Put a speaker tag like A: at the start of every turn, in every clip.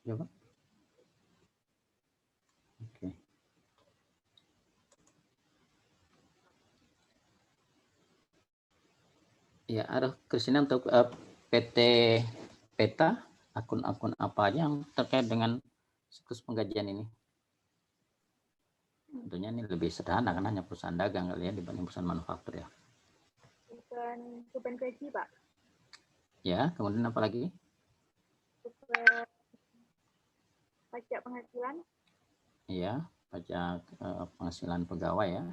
A: Coba. Oke. Ya, ada Kristina untuk PT Peta, akun-akun apa aja yang terkait dengan siklus penggajian ini? Tentunya ini lebih sederhana kan hanya perusahaan dagang kali ya dibanding perusahaan manufaktur ya.
B: Beban gaji, Pak.
A: Ya, kemudian apa lagi?
B: Beban pajak penghasilan.
A: Iya, pajak penghasilan pegawai ya.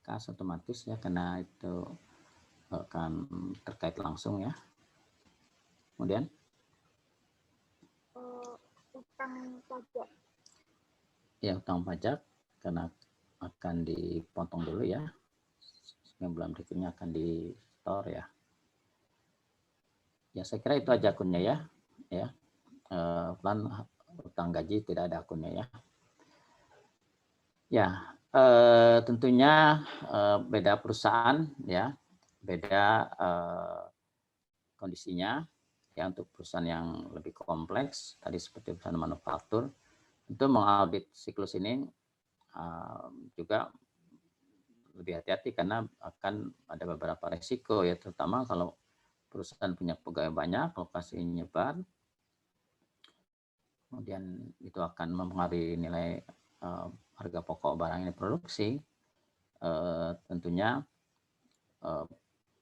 A: Kas otomatis ya karena itu akan terkait langsung ya. Kemudian
B: utang pajak.
A: Ya, utang pajak karena akan dipotong dulu ya. Yang bulan berikutnya akan di store ya. Ya, saya kira itu aja akunnya ya. Ya. Plan utang gaji tidak ada akunnya ya. Ya, tentunya beda perusahaan ya, beda kondisinya ya. Untuk perusahaan yang lebih kompleks tadi seperti perusahaan manufaktur itu mengaudit siklus ini juga lebih hati-hati karena akan ada beberapa resiko ya, terutama kalau perusahaan punya pegawai banyak, lokasi nyebar, kemudian itu akan mempengaruhi nilai harga pokok barang yang diproduksi. Tentunya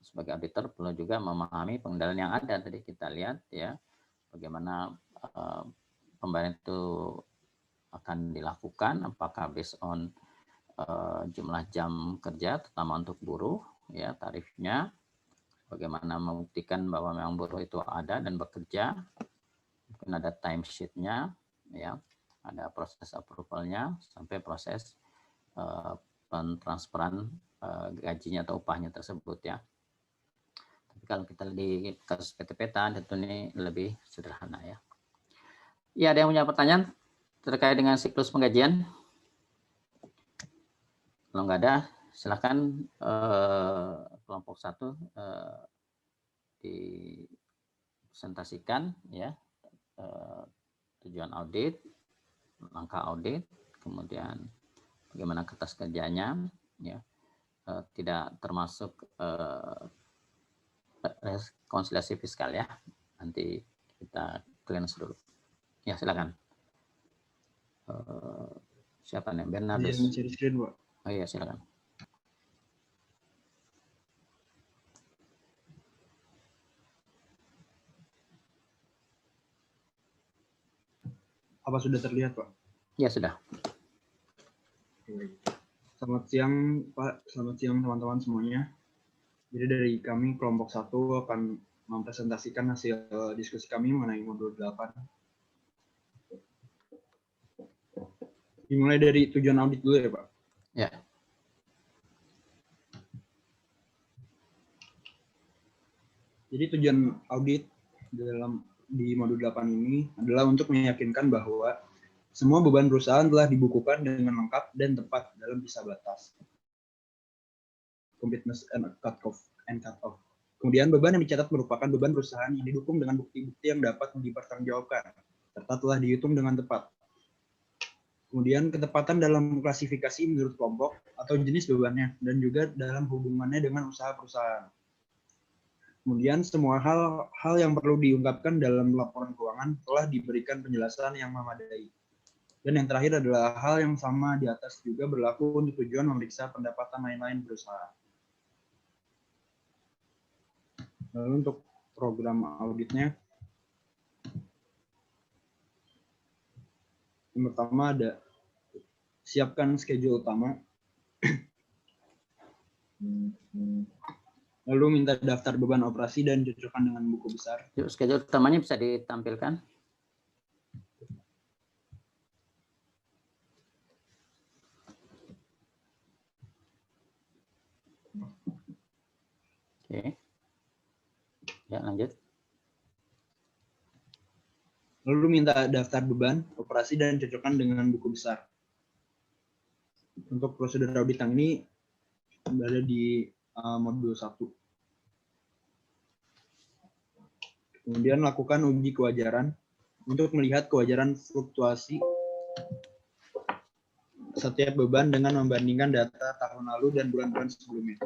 A: sebagai auditor perlu juga memahami pengendalian yang ada. Tadi kita lihat ya bagaimana pembayaran itu akan dilakukan, apakah based on jumlah jam kerja terutama untuk buruh ya, tarifnya, bagaimana membuktikan bahwa memang buruh itu ada dan bekerja, mungkin ada timesheet-nya ya, ada proses approval-nya sampai proses pentransferan gajinya atau upahnya tersebut ya. Tapi kalau kita di kasus PT Peta tentu ini lebih sederhana ya. Ya, ada yang punya pertanyaan terkait dengan siklus penggajian? Kalau nggak ada, silakan kelompok 1 dipresentasikan ya, tujuan audit, langkah audit, kemudian bagaimana kertas kerjanya ya, tidak termasuk rekonsiliasi fiskal ya. Nanti kita cleanse dulu. Ya, silakan. Siapa nih? Bernardus. Oh iya, silakan.
C: Apa sudah terlihat, Pak?
A: Ya, sudah.
C: Selamat siang, Pak. Selamat siang, teman-teman semuanya. Jadi dari kami, kelompok 1 akan mempresentasikan hasil diskusi kami mengenai modul 8. Dimulai dari tujuan audit dulu ya, Pak?
A: Ya.
C: Jadi tujuan audit di modul 8 ini adalah untuk meyakinkan bahwa semua beban perusahaan telah dibukukan dengan lengkap dan tepat dalam sisa batas. Completeness and cut-off. Kemudian beban yang dicatat merupakan beban perusahaan yang didukung dengan bukti-bukti yang dapat dipertanggungjawabkan, serta telah dihitung dengan tepat. Kemudian ketepatan dalam klasifikasi menurut kelompok atau jenis bebannya, dan juga dalam hubungannya dengan usaha perusahaan. Kemudian semua hal yang perlu diungkapkan dalam laporan keuangan telah diberikan penjelasan yang memadai. Dan yang terakhir adalah hal yang sama di atas juga berlaku untuk tujuan memeriksa pendapatan lain-lain perusahaan. Lalu untuk program auditnya, yang pertama ada siapkan schedule utama, lalu minta daftar beban operasi dan cocokkan dengan buku besar.
A: Yuk, schedule utamanya bisa ditampilkan. Oke. Ya, lanjut.
C: Lalu minta daftar beban, operasi, dan cocokkan dengan buku besar. Untuk prosedur audit yang ini berada di modul 1. Kemudian lakukan uji kewajaran untuk melihat kewajaran fluktuasi setiap beban dengan membandingkan data tahun lalu dan bulan-bulan sebelumnya.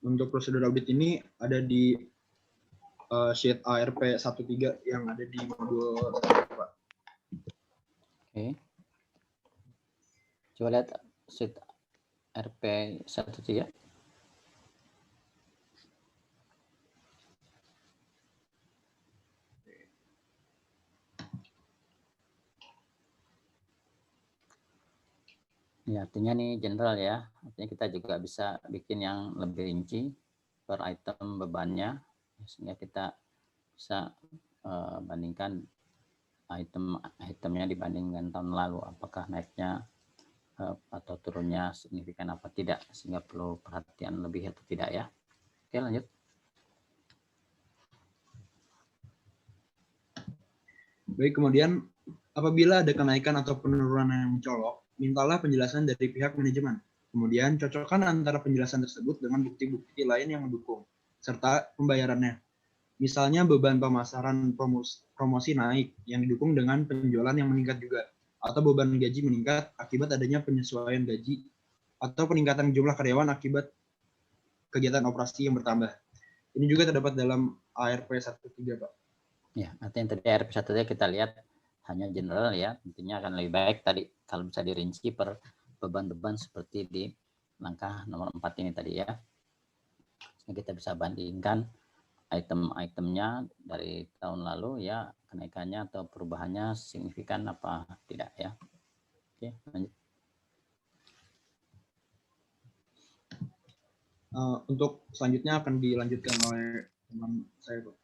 C: Untuk prosedur audit ini ada di sheet ARP 13 yang ada di modul 1, Pak.
A: Oke. Coba lihat sheet RP 13. Ya, artinya nih general ya. Artinya kita juga bisa bikin yang lebih rinci per item bebannya, sehingga kita bisa bandingkan itemnya dibandingkan tahun lalu, apakah naiknya atau turunnya signifikan apa tidak, sehingga perlu perhatian lebih atau tidak ya. Oke, lanjut.
C: Baik, kemudian apabila ada kenaikan atau penurunan yang mencolok, mintalah penjelasan dari pihak manajemen. Kemudian cocokkan antara penjelasan tersebut dengan bukti-bukti lain yang mendukung, serta pembayarannya. Misalnya beban pemasaran promosi naik yang didukung dengan penjualan yang meningkat juga, atau beban gaji meningkat akibat adanya penyesuaian gaji, atau peningkatan jumlah karyawan akibat kegiatan operasi yang bertambah. Ini juga terdapat dalam ARP 13, Pak.
A: Ya, artinya tadi ARP 1 kita lihat hanya general ya, tentunya akan lebih baik tadi kalau bisa dirinci per beban-beban seperti di langkah nomor 4 ini tadi ya. Sehingga kita bisa bandingkan item-itemnya dari tahun lalu ya, kenaikannya atau perubahannya signifikan apa tidak ya. Oke, lanjut.
C: Untuk selanjutnya akan dilanjutkan oleh teman saya, Pak.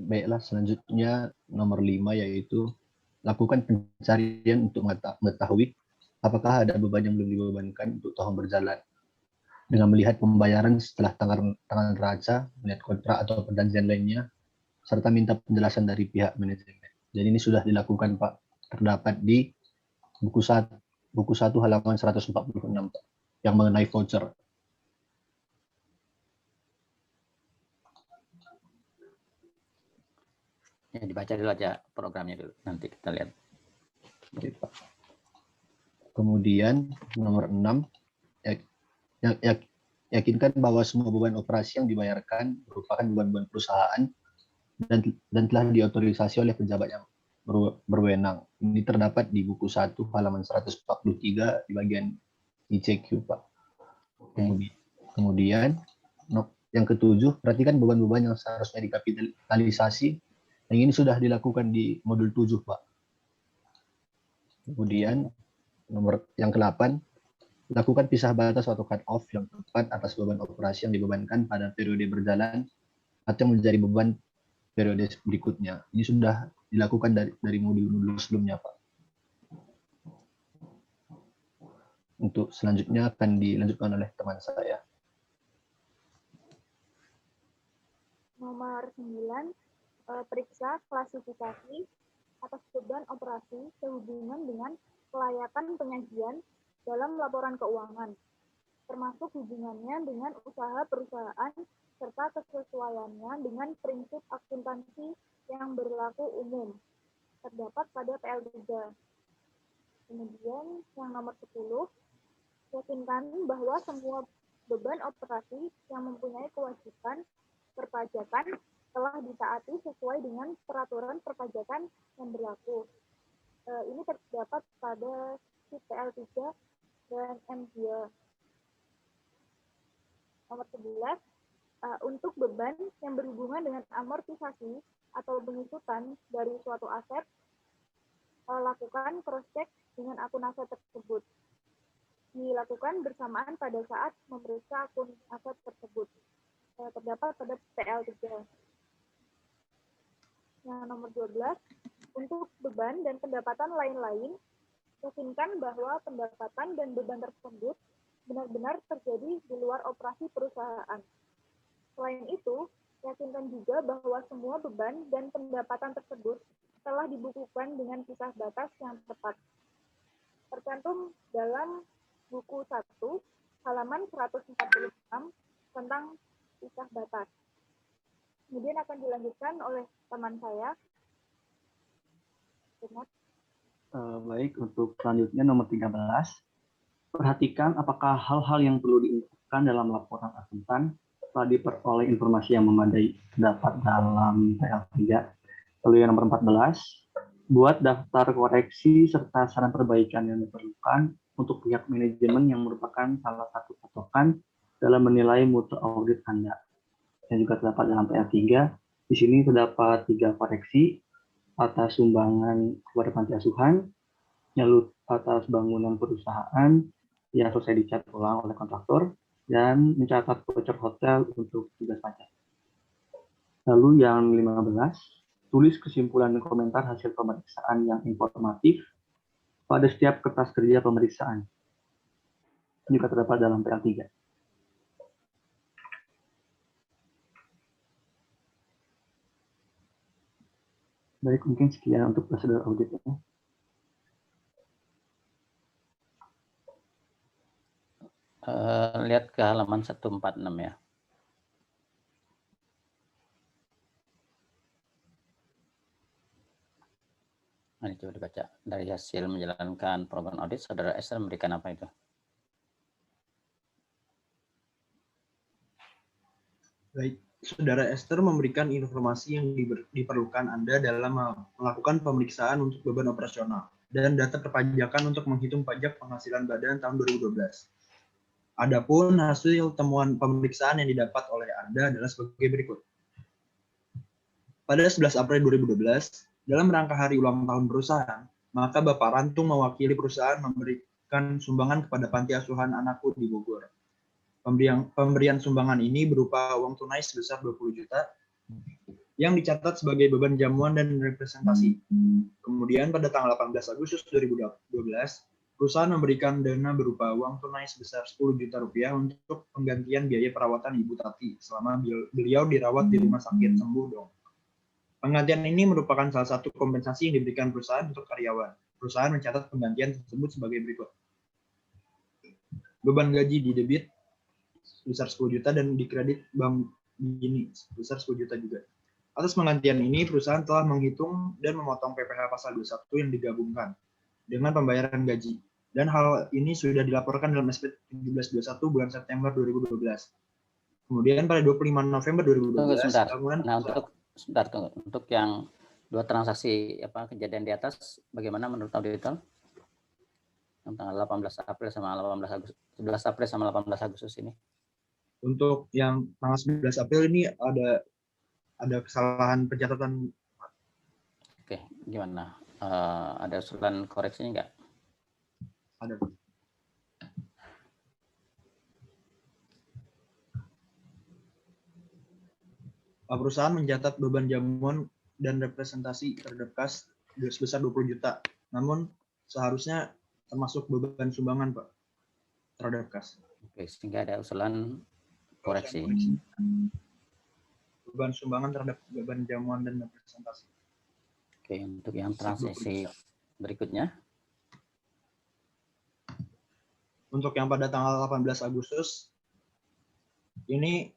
D: Baiklah, selanjutnya nomor 5 yaitu lakukan pencarian untuk mengetahui apakah ada beban yang belum dibebankan untuk tahun berjalan. Dengan melihat pembayaran setelah tanggal neraca, melihat kontrak atau perjanjian lainnya, serta minta penjelasan dari pihak manajemen. Jadi ini sudah dilakukan, Pak. Terdapat di buku 1 halaman 146, Pak, yang mengenai voucher.
A: Ya, dibaca dulu aja programnya dulu, nanti kita lihat.
D: Oke, Pak. Kemudian nomor 6, yakinkan bahwa semua beban operasi yang dibayarkan merupakan beban-beban perusahaan dan telah diotorisasi oleh pejabat yang berwenang. Ini terdapat di buku 1 halaman 143 di bagian ICQ, Pak. Kemudian yang ketujuh, perhatikan beban-beban yang seharusnya dikapitalisasi. Yang ini sudah dilakukan di modul 7, Pak. Kemudian nomor yang ke-8, lakukan pisah batas atau cut off yang tepat atas beban operasi yang dibebankan pada periode berjalan atau yang menjadi beban periode berikutnya. Ini sudah dilakukan dari modul-modul sebelumnya, Pak. Untuk selanjutnya akan dilanjutkan oleh teman saya.
B: Nomor 9, periksa klasifikasi atas beban operasi sehubungan dengan kelayakan penyajian dalam laporan keuangan, termasuk hubungannya dengan usaha perusahaan serta kesesuaiannya dengan prinsip akuntansi yang berlaku umum, terdapat pada PL3. Kemudian yang nomor 10, yakinkan bahwa semua beban operasi yang mempunyai kewajiban perpajakan telah ditaati sesuai dengan peraturan perpajakan yang berlaku. Ini terdapat pada PL3 dan M2. Nomor 11, untuk beban yang berhubungan dengan amortisasi atau pengikutan dari suatu aset, lakukan cross-check dengan akun aset tersebut. Dilakukan bersamaan pada saat memeriksa akun aset tersebut. Terdapat pada PL3. Yang nomor 12, untuk beban dan pendapatan lain-lain, yakinkan bahwa pendapatan dan beban tersebut benar-benar terjadi di luar operasi perusahaan. Selain itu, yakinkan juga bahwa semua beban dan pendapatan tersebut telah dibukukan dengan pisah batas yang tepat. tercantum dalam buku 1 halaman 146 tentang pisah batas. Kemudian akan dilanjutkan oleh teman saya.
E: Baik, untuk selanjutnya nomor 13. Perhatikan apakah hal-hal yang perlu diungkapkan dalam laporan akuntan telah diperoleh informasi yang memadai terdapat dalam PL3. Lalu yang nomor 14, buat daftar koreksi serta saran perbaikan yang diperlukan untuk pihak manajemen yang merupakan salah satu patokan dalam menilai mutu audit Anda. Yang juga terdapat dalam PL3. Di sini terdapat 3 koreksi atas sumbangan kepada panti asuhan, lalu atas bangunan perusahaan yang selesai dicat ulang oleh kontraktor, dan mencatat voucher hotel untuk tugas pajak. Lalu yang 15, tulis kesimpulan dan komentar hasil pemeriksaan yang informatif pada setiap kertas kerja pemeriksaan. Juga terdapat dalam PL3. Baik, mungkin sekian untuk prosedur auditnya.
A: Lihat ke halaman 146 ya. Nah, coba dibaca. Dari hasil menjalankan program audit, Saudara Esther memberikan apa itu?
C: Baik, Saudara Esther memberikan informasi yang diperlukan Anda dalam melakukan pemeriksaan untuk beban operasional dan data perpajakan untuk menghitung pajak penghasilan badan tahun 2012. Adapun hasil temuan pemeriksaan yang didapat oleh Anda adalah sebagai berikut. Pada 11 April 2012, dalam rangka hari ulang tahun perusahaan, maka Bapak Rantung mewakili perusahaan memberikan sumbangan kepada panti asuhan anakku di Bogor. Pemberian sumbangan ini berupa uang tunai sebesar 20 juta yang dicatat sebagai beban jamuan dan representasi. Kemudian pada tanggal 18 Agustus 2012, perusahaan memberikan dana berupa uang tunai sebesar 10 juta rupiah untuk penggantian biaya perawatan Ibu Tati selama beliau dirawat di rumah sakit Sembuh Dong. Penggantian ini merupakan salah satu kompensasi yang diberikan perusahaan untuk karyawan. Perusahaan mencatat penggantian tersebut sebagai berikut. Beban gaji di debit sebesar 10 juta dan di kredit bank Gini sebesar 10 juta juga. Atas penggantian ini, perusahaan telah menghitung dan memotong PPh pasal 21 yang digabungkan dengan pembayaran gaji. Dan hal ini sudah dilaporkan dalam SP 1721 bulan September 2012. Kemudian pada 25 November 2012, bangunan
A: untuk yang 2 transaksi kejadian di atas, bagaimana menurut auditor? Yang tanggal 18 April sama 11 April sama 18 Agustus ini.
C: Untuk yang tanggal 11 April ini ada kesalahan pencatatan.
A: Oke, gimana? Ada usulan koreksinya enggak?
C: Ada. Perusahaan mencatat beban jamuan dan representasi terhadap kas sebesar 20 juta. Namun seharusnya termasuk beban sumbangan, Pak, terhadap kas.
A: Oke, sehingga ada usulan koreksi.
C: Beban sumbangan terhadap beban jamuan dan representasi.
A: Oke, untuk yang transaksi berikutnya.
C: Untuk yang pada tanggal 18 Agustus, ini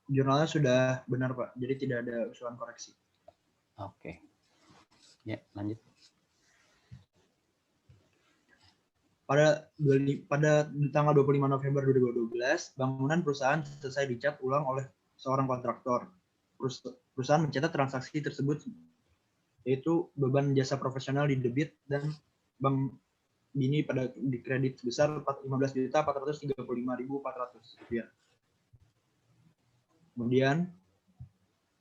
C: jurnalnya sudah benar, Pak. Jadi tidak ada usulan koreksi.
A: Oke. Ya, lanjut.
C: Pada tanggal 25 November 2012, bangunan perusahaan selesai dicat ulang oleh seorang kontraktor. Perusahaan mencatat transaksi tersebut, yaitu beban jasa profesional di debit dan bank Gini di kredit sebesar 15.435.400 rupiah. Kemudian,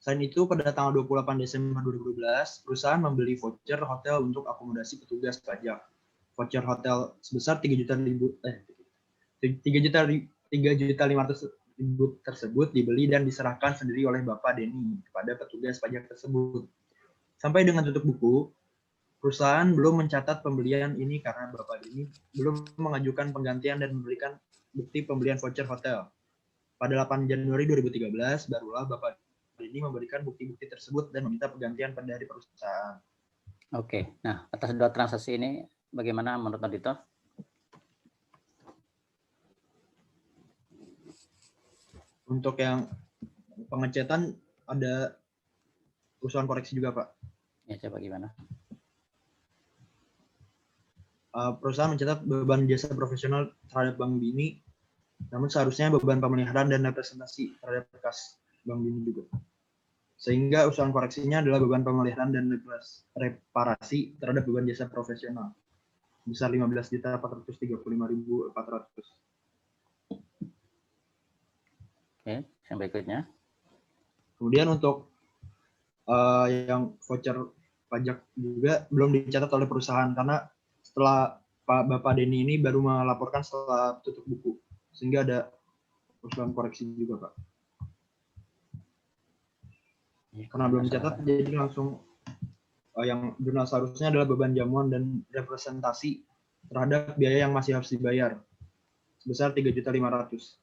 C: selain itu pada tanggal 28 Desember 2012, perusahaan membeli voucher hotel untuk akomodasi petugas pajak. Voucher hotel sebesar 3.500.000 tersebut dibeli dan diserahkan sendiri oleh Bapak Denny kepada petugas pajak tersebut. Sampai dengan tutup buku, perusahaan belum mencatat pembelian ini karena Bapak Denny belum mengajukan penggantian dan memberikan bukti pembelian voucher hotel. Pada 8 Januari 2013, barulah Bapak Denny memberikan bukti-bukti tersebut dan meminta penggantian dari perusahaan.
A: Oke, nah atas 2 transaksi ini bagaimana menurut auditor?
C: Untuk yang pengecetan ada usulan koreksi juga, Pak.
A: Ya, coba gimana?
C: Perusahaan mencatat beban jasa profesional terhadap Bank Bini, namun seharusnya beban pemeliharaan dan representasi terhadap kas Bank Bini juga. Sehingga usulan koreksinya adalah beban pemeliharaan dan reparasi terhadap beban jasa profesional besar 15.435.400.
A: Oke, yang berikutnya.
C: Kemudian untuk yang voucher pajak juga belum dicatat oleh perusahaan karena setelah Bapak Denny ini baru melaporkan setelah tutup buku, sehingga ada usulan koreksi juga, Pak. Karena belum dicatat, jadi langsung yang jurnal seharusnya adalah beban jamuan dan representasi terhadap biaya yang masih harus dibayar sebesar 3.500.000.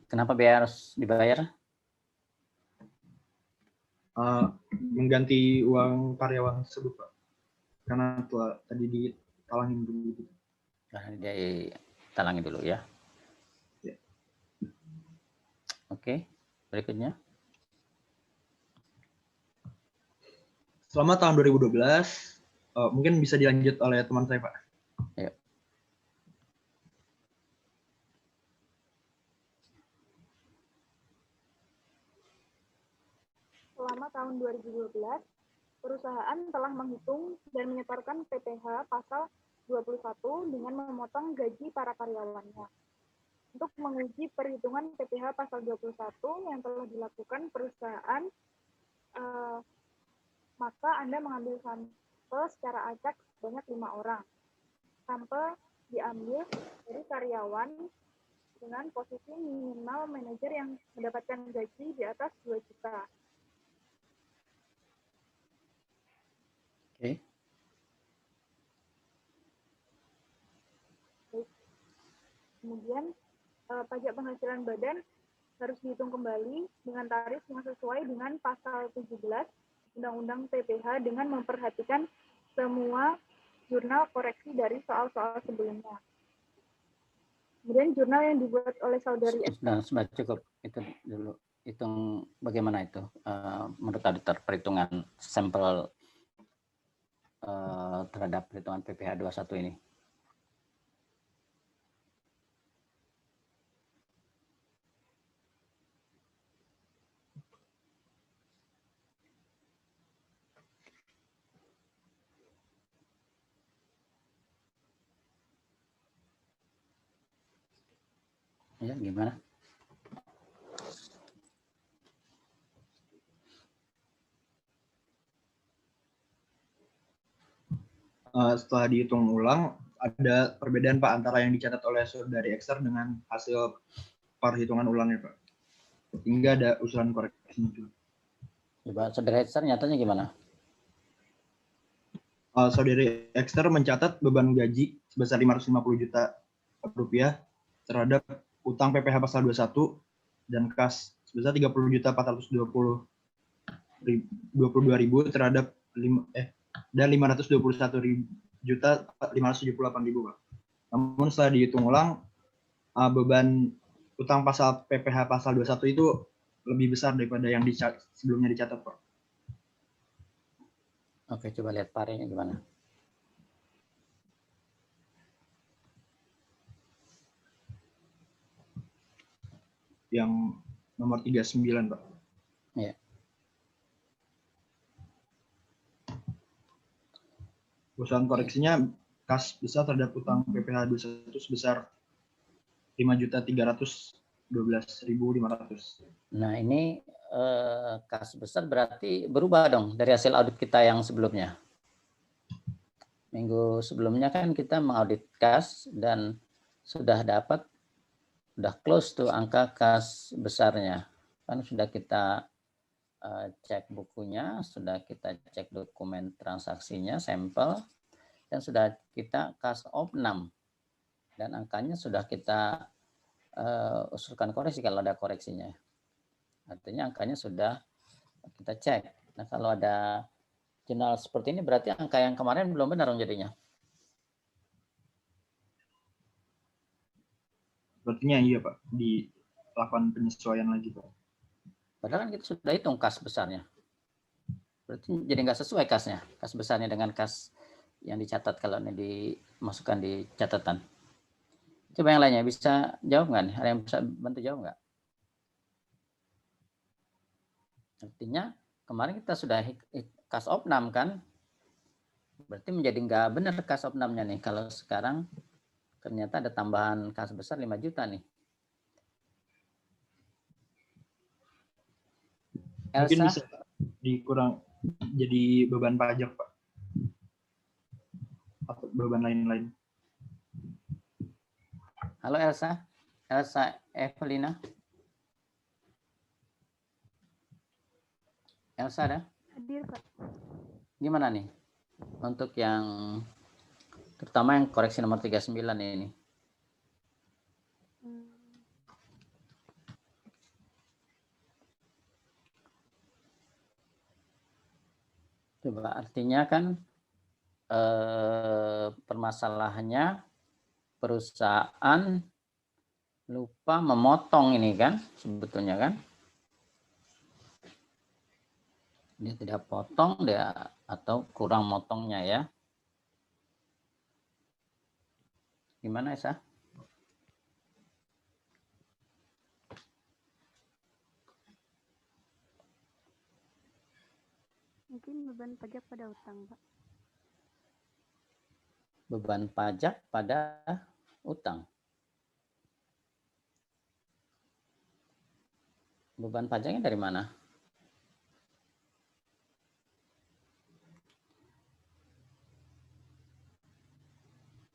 A: Kenapa biaya harus dibayar?
C: Mengganti uang karyawan tersebut, Pak. Karena tadi ditalangin dulu.
A: Ditalangin dulu ya.
C: Ya.
A: Oke, berikutnya.
C: Selama tahun 2012, mungkin bisa dilanjut oleh teman saya, Pak.
A: Ya.
B: Selama tahun 2012, perusahaan telah menghitung dan menyetorkan PPh pasal 21 dengan memotong gaji para karyawannya. Untuk menguji perhitungan PPh pasal 21 yang telah dilakukan perusahaan, maka Anda mengambil sampel secara acak sebanyak 5 orang. Sampel diambil dari karyawan dengan posisi minimal manajer yang mendapatkan gaji di atas 2 juta.
A: Oke.
B: Kemudian pajak penghasilan badan harus dihitung kembali dengan tarif yang sesuai dengan pasal 17 Undang-Undang PPh dengan memperhatikan semua jurnal koreksi dari soal-soal sebelumnya. Kemudian jurnal yang dibuat oleh saudari
A: Sudah cukup itu dulu. Hitung bagaimana itu menurut auditor perhitungan sampel terhadap perhitungan PPh 21 ini? Ya, gimana?
C: Setelah dihitung ulang, ada perbedaan, Pak, antara yang dicatat oleh saudari Ekster dengan hasil perhitungan ulangnya, Pak. Hingga ada usulan koreksi itu.
A: Coba saudari Ekster nyatanya gimana?
C: Saudari Ekster mencatat beban gaji sebesar 550 juta rupiah terhadap utang PPh pasal 21 dan kas sebesar 30.422.000 terhadap dan 521.578.000, Pak. Namun setelah dihitung ulang, beban utang pasal PPh pasal 21 itu lebih besar daripada yang sebelumnya dicatat, Pak.
A: Oke, coba lihat parenya gimana.
C: Yang nomor 39, Pak.
A: Ya.
C: Usulan koreksinya kas besar terhadap utang PPh 21 sebesar 5.312.500.
A: Nah, ini kas besar berarti berubah dong dari hasil audit kita yang sebelumnya. Minggu sebelumnya kan kita mengaudit kas dan sudah close tuh angka kas besarnya. Kan sudah kita cek bukunya, sudah kita cek dokumen transaksinya, sampel, dan sudah kita kas of 6. Dan angkanya sudah kita usulkan koreksi kalau ada koreksinya. Artinya angkanya sudah kita cek. Nah, kalau ada Jurnal seperti ini berarti angka yang kemarin belum benar dong jadinya.
C: Berarti iya Pak, dilakukan penyesuaian lagi Pak.
A: Padahal kan kita sudah hitung kas besarnya. Berarti jadi nggak sesuai kasnya, kas besarnya dengan kas yang dicatat kalau ini dimasukkan di catatan. Coba yang lainnya bisa jawab nggak nih? Ada yang bisa bantu jawab nggak? Artinya kemarin kita sudah kas opnam kan? Berarti menjadi nggak benar kas opnamnya nih. Kalau sekarang ternyata ada tambahan kas besar 5 juta nih.
C: Mungkin
A: Elsa,
C: bisa dikurang jadi beban pajak Pak. Atau beban lain-lain.
A: halo Elsa. Elsa Evelina. Elsa ada?
B: Hadir, Pak.
A: Gimana nih? Untuk yang terutama yang koreksi nomor 39 ini. Coba artinya kan permasalahannya perusahaan lupa memotong ini kan sebetulnya kan. Dia tidak potong dia atau kurang motongnya ya. Gimana Esa?
B: Mungkin beban pajak pada utang, Pak.
A: Beban pajak pada utang. Beban pajaknya dari mana?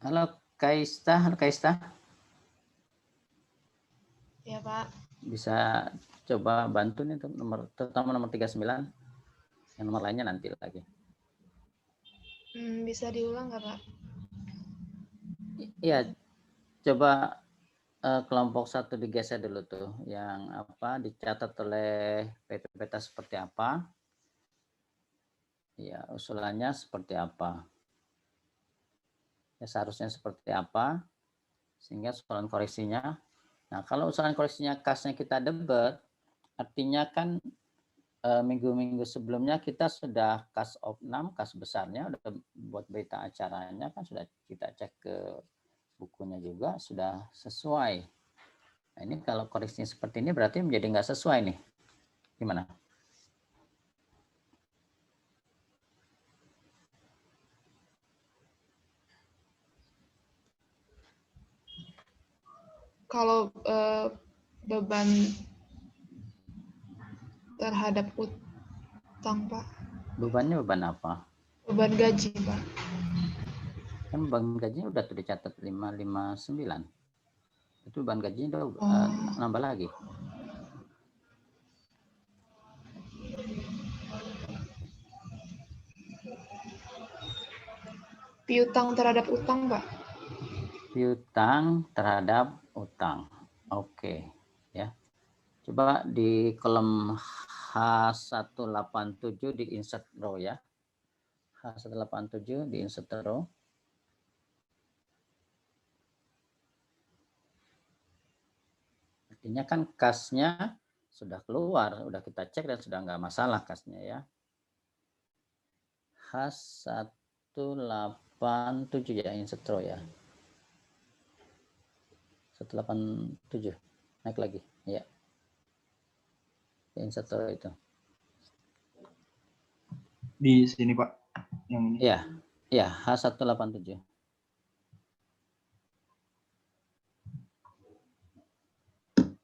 A: Halo Kaista, halo Kaista.
F: Ya Pak.
A: Bisa coba bantu nih untuk nomor terutama nomor 39. Yang nomor lainnya nanti lagi.
F: Bisa diulang nggak Pak?
A: Iya, coba kelompok 1 digeser dulu tuh. Yang apa dicatat oleh PT seperti apa? Ya, usulannya seperti apa? Ya, seharusnya seperti apa? Sehingga usulan koreksinya. Nah, kalau usulan koreksinya kasnya kita debat, artinya kan minggu-minggu sebelumnya kita sudah kas opnam, kas besarnya, udah buat berita acaranya kan sudah kita cek ke bukunya juga sudah sesuai. Nah, ini kalau koreksinya seperti ini berarti menjadi nggak sesuai nih. Gimana?
F: Kalau beban terhadap utang Pak.
A: Bebannya beban apa?
F: Beban gaji Pak.
A: Kan beban gajinya udah tuh dicatat 559. Itu beban gajinya udah nambah lagi.
F: Piutang terhadap utang Pak.
A: Piutang terhadap utang. Oke, ya. Coba di kolom H187 di insert row ya. H187 di insert row. Artinya kan kasnya sudah keluar, sudah kita cek dan sudah nggak masalah kasnya ya. H187 ya insert row ya. 187 naik lagi ya. Insert row itu.
C: Di sini Pak, yang ini.
A: Ya, ya H187.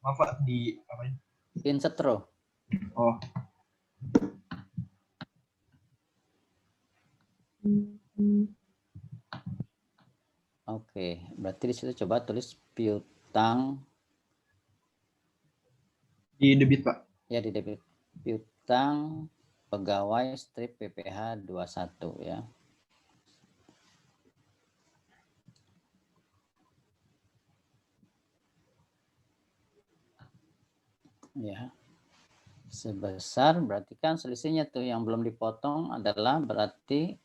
C: Maaf Pak, di apa ini?
A: Insert row.
C: Oh.
A: Oke, berarti di situ coba tulis piutang.
C: Di debit Pak.
A: Ya di debit. Piutang pegawai strip PPh 21 ya. Ya. sebesar, berarti kan selisihnya tuh yang belum dipotong adalah berarti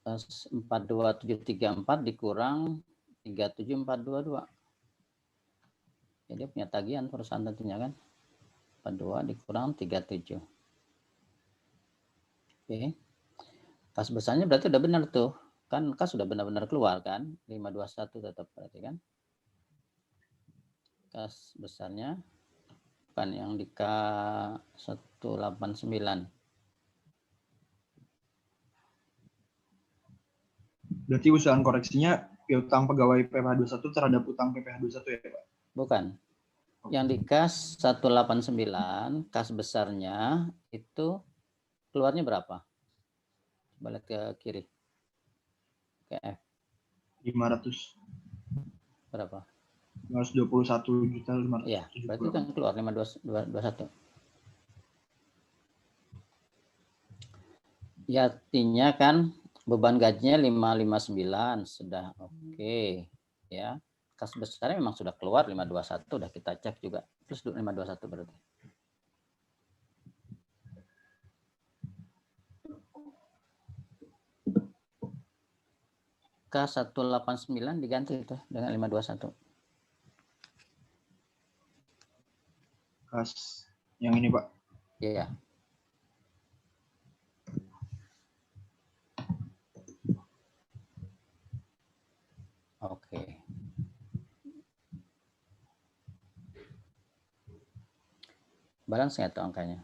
A: 42734 dikurang 37422. Jadi punya tagihan perusahaan tentunya kan. 42 dikurang 37. Oke. Kas besarnya berarti udah benar tuh. Kan kas sudah benar-benar keluar kan. 521 tetap berarti kan. Kas besarnya bukan yang di K189.
C: Berarti usulan koreksinya piutang pegawai PPh 21 terhadap utang PPh 21 ya, Pak?
A: Bukan. Yang di kas 189, kas besarnya itu keluarnya berapa? Balik ke kiri. Ke F.
C: 500.
A: Berapa?
C: 521.500.
A: Iya, berarti kan keluar 521. Ya, artinya kan beban gajinya 559 sudah oke, ya. Kas besarnya memang sudah keluar 521, udah kita cek juga. Plus 521 berarti. K189 diganti itu dengan 521.
C: Kas yang ini, Pak.
A: Iya. Oke. Balance nggak tuh angkanya?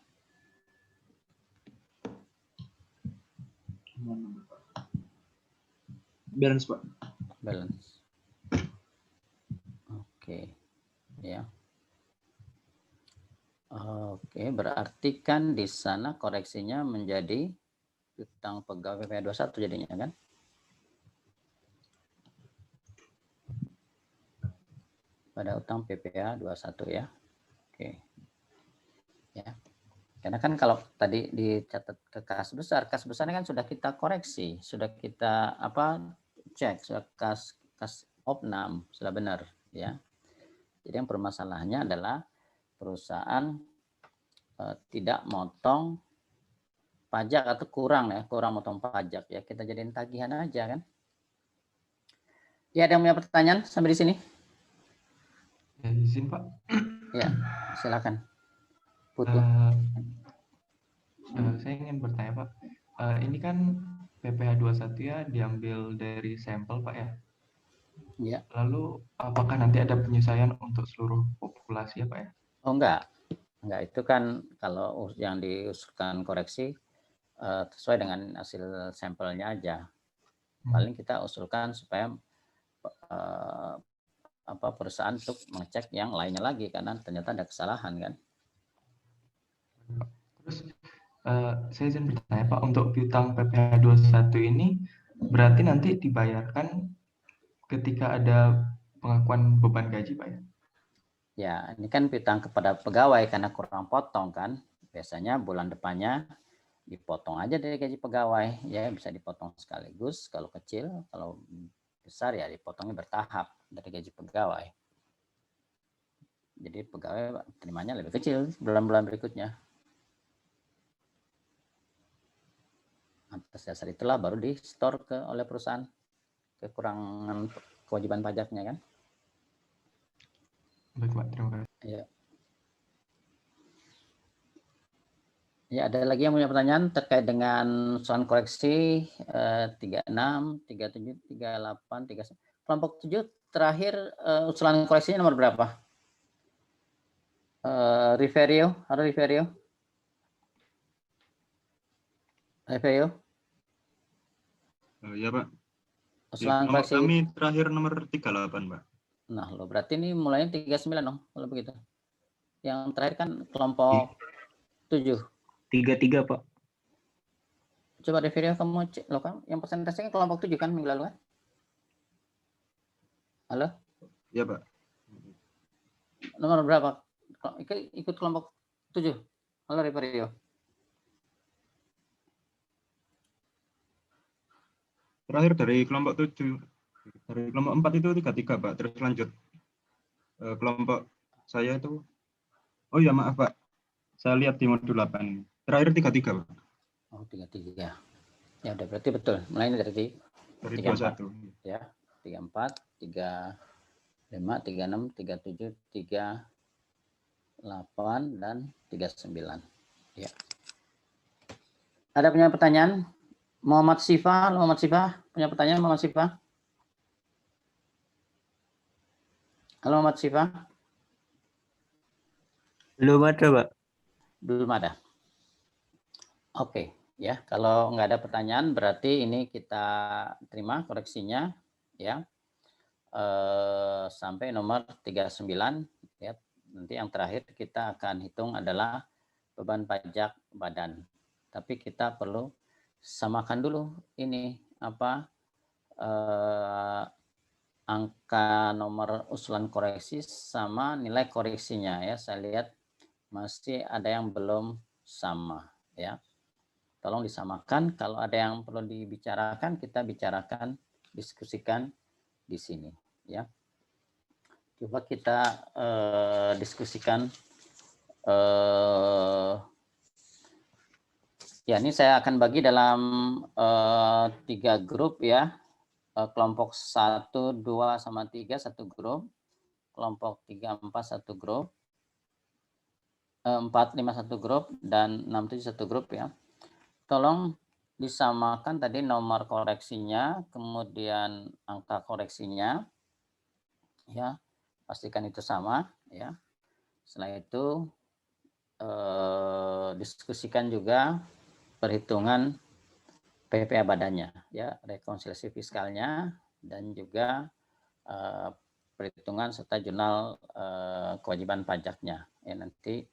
C: Balance, Pak.
A: Balance. Oke. Ya. Oke, berarti kan di sana koreksinya menjadi utang pegawai PPh 21 jadinya kan? Pada utang PPh 21 ya. Oke. Ya. Karena kan kalau tadi dicatat ke kas besarnya kan sudah kita koreksi, sudah kita cek, sudah kas opnam sudah benar ya. Jadi yang permasalahannya adalah perusahaan tidak motong pajak atau kurang motong pajak ya, kita jadiin tagihan aja kan. Ya, ada yang punya pertanyaan sampai di sini?
G: Ya, izin Pak.
A: Ya, silakan. Putu.
G: Saya ingin bertanya Pak, ini kan PPh 21 ya diambil dari sampel Pak ya?
A: Ya.
G: Lalu apakah nanti ada penyesuaian untuk seluruh populasi ya Pak ya?
A: Oh enggak, itu kan kalau yang diusulkan koreksi sesuai dengan hasil sampelnya aja. Paling kita usulkan supaya perusahaan untuk mengecek yang lainnya lagi karena ternyata ada kesalahan kan.
G: Terus saya izin bertanya Pak, untuk piutang PPh 21 ini berarti nanti dibayarkan ketika ada pengakuan beban gaji Pak ya?
A: Ya, ini kan piutang kepada pegawai karena kurang potong kan. Biasanya bulan depannya dipotong aja dari gaji pegawai, ya bisa dipotong sekaligus. Kalau kecil, kalau besar ya dipotongnya bertahap dari gaji pegawai. Jadi pegawai terimanya lebih kecil bulan-bulan berikutnya. Atas dasar itulah baru di-store oleh perusahaan kekurangan kewajiban pajaknya kan.
G: Baik Pak, terima kasih.
A: Ya. Ya, ada lagi yang punya pertanyaan terkait dengan soal koreksi 36, 37, 38, 39. Kelompok 7 terakhir usulan koreksinya nomor berapa? Riverio, halo Riverio. Riverio.
H: Ya Pak.
A: Usulan koreksi
H: kami terakhir nomor 38 Pak.
A: Nah, lo berarti ini mulainya 39 dong, kalau begitu. Yang terakhir kan kelompok 7.
I: 33 Pak.
A: Coba Riverio kamu cek, lo kan yang persentasenya kelompok 7 kan minggu lalu kan? Halo?
H: Ya Pak.
A: Nomor berapa? Ikut kelompok 7. Halo Riverio.
H: Terakhir dari kelompok 7. Dari kelompok 4 itu 33 Pak. Terus lanjut. Kelompok saya itu. Oh ya maaf Pak. Saya lihat di modul 8 ini. Terakhir 33, Pak.
A: Oh, 33. Ya, udah berarti betul. Mulai dari
H: Dari
A: 34.
H: 21.
A: Ya, 34, 35, 36, 37, 38 dan 39. Ya. Ada punya pertanyaan? Muhammad Sifa punya pertanyaan Muhammad Sifa? Halo Muhammad Sifa?
I: Belum ada, Pak.
A: Belum ada. Oke, ya. Kalau nggak ada pertanyaan berarti ini kita terima koreksinya, ya. Sampai nomor 39, ya. Nanti yang terakhir kita akan hitung adalah beban pajak badan. Tapi kita perlu samakan dulu ini angka nomor usulan koreksi sama nilai koreksinya, ya. Saya lihat masih ada yang belum sama, ya. Tolong disamakan. Kalau ada yang perlu dibicarakan, kita bicarakan, diskusikan di sini, ya. Coba kita diskusikan. Ya, ini saya akan bagi dalam 3 grup, ya. Kelompok 1, 2, sama 3 satu grup. Kelompok 3, 4 satu grup. 4, 5 satu grup. Dan 6, 7 satu grup, ya. Tolong disamakan tadi nomor koreksinya, kemudian angka koreksinya. Ya, pastikan itu sama, ya. Setelah itu diskusikan juga perhitungan PPA badannya, ya, rekonsiliasi fiskalnya, dan juga perhitungan serta jurnal kewajiban pajaknya. Ya, nanti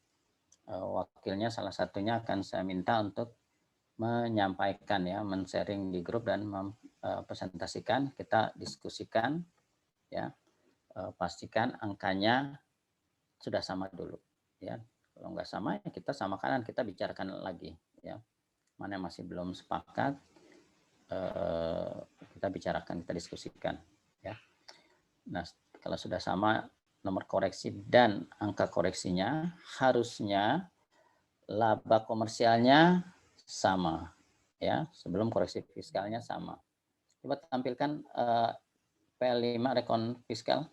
A: wakilnya salah satunya akan saya minta untuk menyampaikan, ya, men-sharing di grup dan mempresentasikan, kita diskusikan, ya. Pastikan angkanya sudah sama dulu, ya. Kalau nggak sama, ya kita samakan dan kita bicarakan lagi, ya. Mana yang masih belum sepakat, kita bicarakan, kita diskusikan, ya. Nah, kalau sudah sama nomor koreksi dan angka koreksinya, harusnya laba komersialnya sama, ya, sebelum koreksi fiskalnya sama. Coba tampilkan P5 rekon fiskal.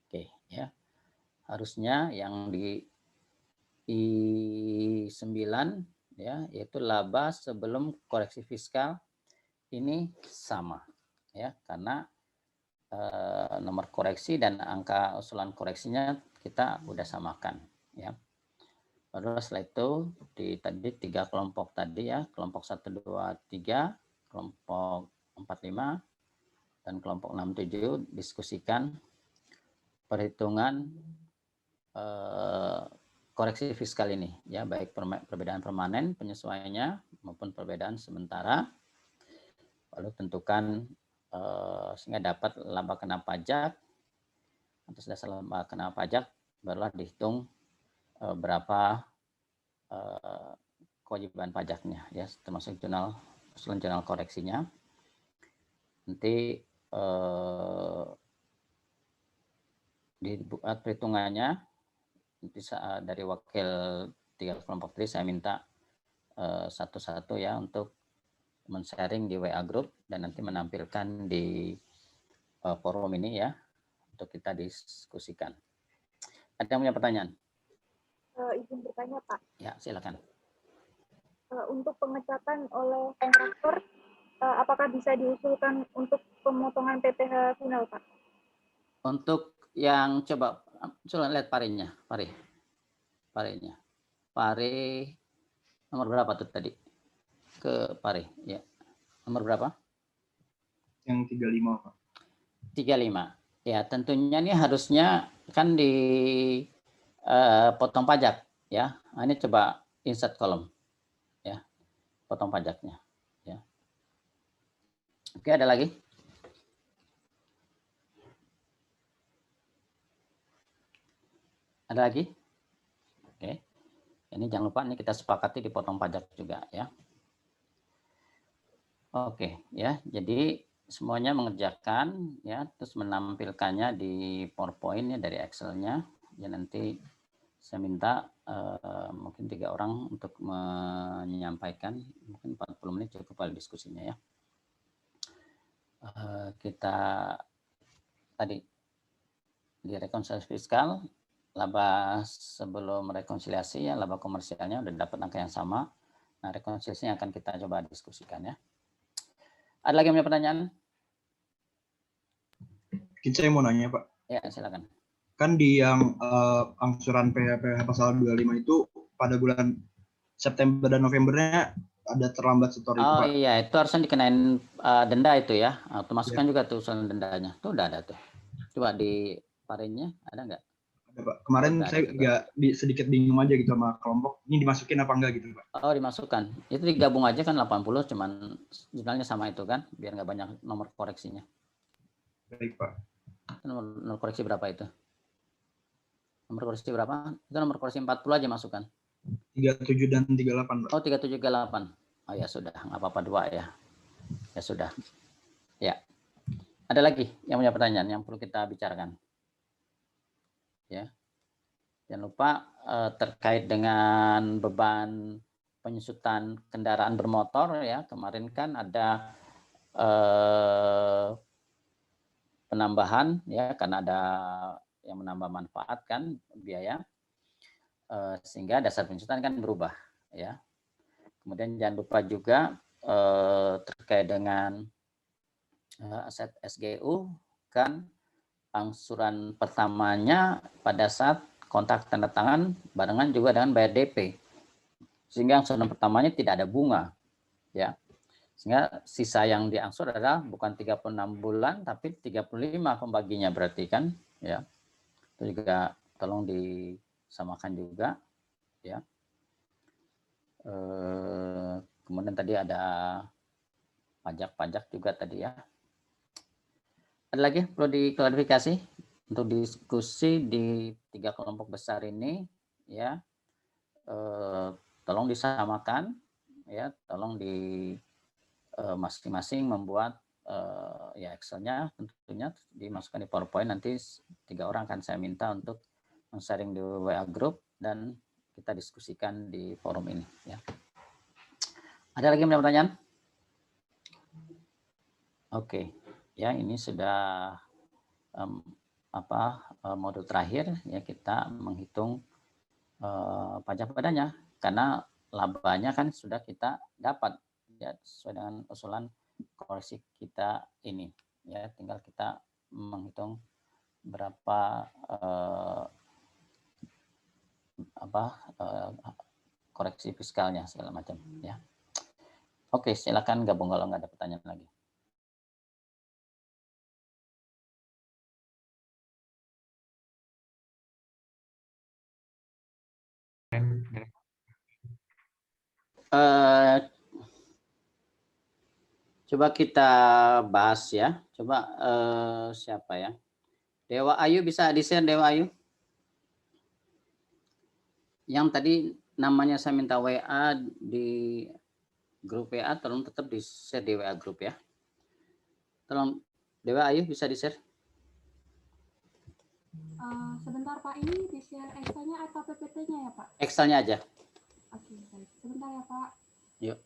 A: Oke, ya. Harusnya yang di I9, ya, yaitu laba sebelum koreksi fiskal ini sama, ya, karena nomor koreksi dan angka usulan koreksinya kita udah samakan, ya. Lalu setelah itu tadi 3 kelompok tadi, ya, kelompok 1, 2, 3, kelompok 4, 5 dan kelompok 6, 7 diskusikan perhitungan koreksi fiskal ini, ya, baik perbedaan permanen penyesuaiannya maupun perbedaan sementara. Lalu tentukan sehingga dapat laba kena pajak. Atas dasar laba kena pajak barulah dihitung berapa kewajiban pajaknya, ya, termasuk usulan jurnal koreksinya. Nanti dibuat perhitungannya. Nanti dari wakil 3 kelompok tadi saya minta satu-satu, ya, untuk men-sharing di WA group dan nanti menampilkan di forum ini, ya, untuk kita diskusikan. Ada yang punya pertanyaan?
B: Izin bertanya, Pak.
A: Ya, silakan.
B: Untuk pengecatan oleh kontraktor, apakah bisa diusulkan untuk pemotongan PPh final, Pak?
A: Untuk yang coba lihat parinya, pari nomor berapa tuh tadi? Ke pari, ya. Nomor berapa?
C: Yang 35, Pak.
A: 35. Ya, tentunya ini harusnya kan potong pajak, ya. Nah, ini coba insert kolom, ya, potong pajaknya, ya. Oke, ada lagi? Ada lagi? Oke. Ini jangan lupa, ini kita sepakati dipotong pajak juga, ya. Oke, ya. Jadi semuanya mengerjakan, ya, terus menampilkannya di PowerPoint, ya, dari Excel-nya. Ya, nanti saya minta mungkin 3 orang untuk menyampaikan, mungkin 40 menit cukup kali diskusinya ya. Kita tadi di rekonsiliasi fiskal, laba sebelum rekonsiliasi ya, laba komersialnya udah dapat angka yang sama. Nah, rekonsiliasinya akan kita coba diskusikan ya. Ada lagi yang punya pertanyaan?
C: Mungkin saya mau nanya, Pak.
A: Ya, silakan.
C: Kan di yang angsuran PH pasal 25 itu pada bulan September dan Novembernya ada terlambat setor itu,
A: Oh
C: Pak.
A: iya, itu harusnya dikenain denda itu ya. Atau masukkan juga tuh usulan dendanya. Tuh udah ada tuh. Coba di parinnya ada nggak?
C: Ada, Pak. Kemarin
A: Oh,
C: saya agak sedikit bingung aja gitu sama kelompok. Ini dimasukin apa enggak gitu, Pak?
A: Oh, dimasukkan. Itu digabung aja kan 80, cuman jumlahnya sama itu kan, biar nggak banyak nomor koreksinya.
C: Baik, Pak.
A: Nomor koreksi berapa itu? Nomor koreksi berapa? Itu nomor koreksi 40 aja masukkan.
C: 37 dan 38, Pak.
A: Oh, 37, 38. Oh ya sudah, nggak apa-apa 2 ya. Ya sudah. Ya. Ada lagi yang punya pertanyaan yang perlu kita bicarakan? Ya. Jangan lupa terkait dengan beban penyusutan kendaraan bermotor ya. Kemarin kan ada penambahan ya, karena ada yang menambah manfaat kan biaya, sehingga dasar penyusutan kan berubah ya. Kemudian jangan lupa juga terkait dengan aset SGU kan angsuran pertamanya pada saat kontrak tanda tangan barengan juga dengan bayar DP, sehingga angsuran pertamanya tidak ada bunga ya. Sehingga sisa yang diangsur adalah bukan 36 bulan tapi 35 pembaginya berarti kan ya. Itu juga tolong disamakan juga ya. Kemudian tadi ada pajak-pajak juga tadi ya. Ada lagi perlu diklarifikasi untuk diskusi di 3 kelompok besar ini ya. Tolong disamakan ya, tolong di masing-masing membuat ya Excel-nya tentunya dimasukkan di PowerPoint. Nanti 3 orang akan saya minta untuk sharing di WA group dan kita diskusikan di forum ini ya. Ada lagi yang punya pertanyaan? Oke. Ya, ini sudah modul terakhir ya, kita menghitung pajak padanya karena labanya kan sudah kita dapat ya sesuai dengan usulan koreksi kita ini ya, tinggal kita menghitung berapa koreksi fiskalnya segala macam ya. Oke, silakan gabung kalau nggak ada pertanyaan lagi. Coba kita bahas ya. Coba siapa ya? Dewa Ayu, bisa di-share Dewa Ayu? Yang tadi namanya saya minta WA di grup WA, tolong tetap di-share di WA grup ya. Tolong Dewa Ayu bisa di-share?
I: Sebentar Pak, ini di-share Excel-nya atau PPT-nya ya Pak?
A: Excel-nya aja.
I: Oke, baik. Sebentar ya Pak.
A: Yuk.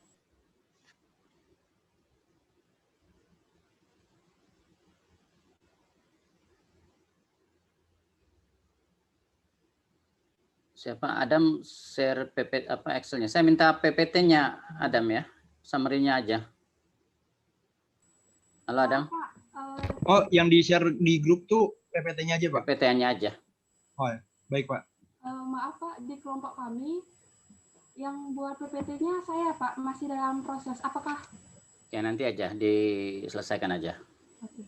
A: Siapa? Adam share PPT Excel-nya. Saya minta PPT-nya Adam ya. Summary-nya aja. Halo Adam.
C: Oh, yang di-share di grup tuh PPT-nya aja, Pak?
A: PPT-nya aja.
C: Oh, baik, Pak.
I: Maaf Pak, di kelompok kami yang buat PPT-nya saya Pak, masih dalam proses. Apakah?
A: Ya nanti aja, diselesaikan aja.
I: Oke.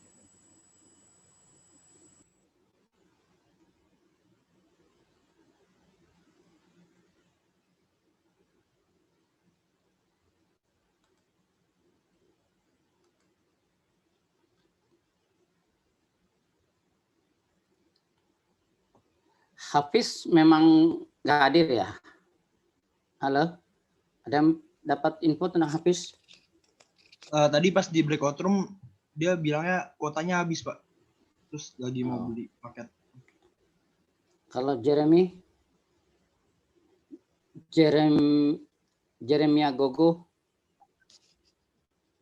A: Hafiz memang nggak hadir ya? Halo? Ada yang dapat info tentang Hafiz?
C: Tadi pas di breakout room, dia bilangnya kuotanya habis, Pak. Terus lagi mau beli paket.
A: Kalau Jeremy? Jeremia Gogo.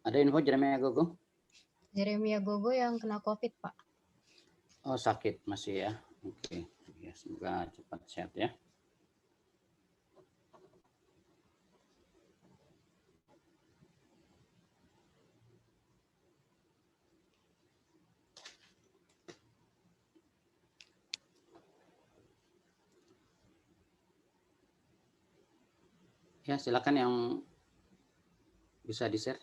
A: Ada info Jeremia Gogo?
J: Jeremia Gogo yang kena COVID, Pak.
A: Oh, sakit masih ya. Oke. Ya, semoga cepat sehat ya. Ya, silakan yang bisa di-share.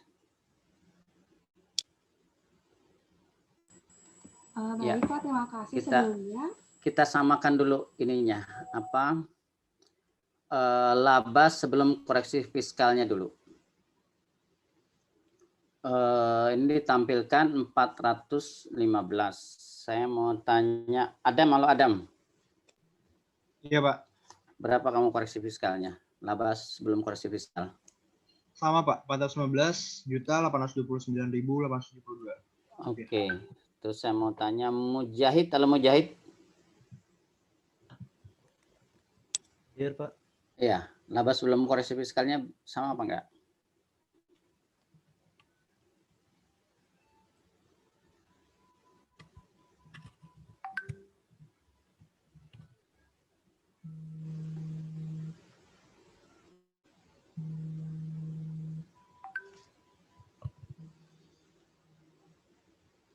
I: Baik, Pak, terima kasih
A: Kita-
I: sebelumnya.
A: Kita samakan dulu ininya, laba sebelum koreksi fiskalnya dulu. Ini ditampilkan 415. Saya mau tanya, Adam, halo Adam.
C: Iya, Pak.
A: Berapa kamu koreksi fiskalnya? Laba sebelum koreksi fiskal.
C: Sama, Pak. 415.829.872.
A: Oke. Terus saya mau tanya Mujahid, halo Mujahid.
K: Iya, Pak.
A: Iya, laba sebelum koreksi fiskalnya sama apa enggak?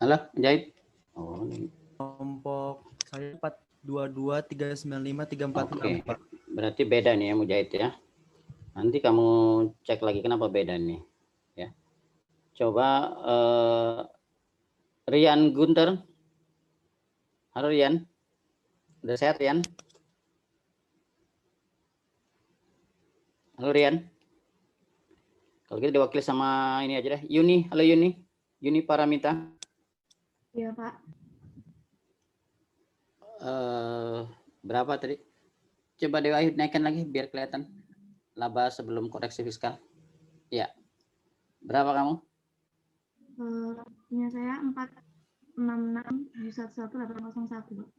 A: Halo, Mujahid. Oh, ini.
K: Kelompok saya 422.395.346,
A: Oke.
K: Pak.
A: Berarti beda nih ya Mujahid ya. Nanti kamu cek lagi kenapa beda nih. Ya. Coba Rian Gunter. Halo Rian. Udah sehat Rian? Halo Rian. Kalau gitu diwakili sama ini aja deh. Yuni, halo Yuni. Yuni Paramita.
B: Iya, Pak.
A: Berapa tadi? Coba Dewa Ayu naikkan lagi biar kelihatan laba sebelum koreksi fiskal. Ya. Berapa kamu?
B: Punya saya 466.711.801, Pak.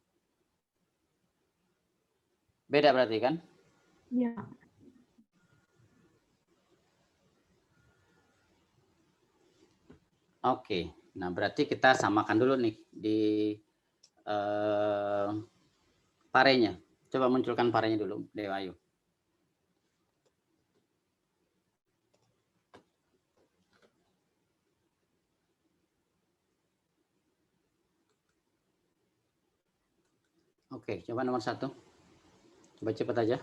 A: Beda berarti kan?
B: Iya.
A: Oke. Nah, berarti kita samakan dulu nih di parenya. Coba munculkan parenya dulu, Dewa Ayu. Oke, coba nomor 1. Coba cepat aja.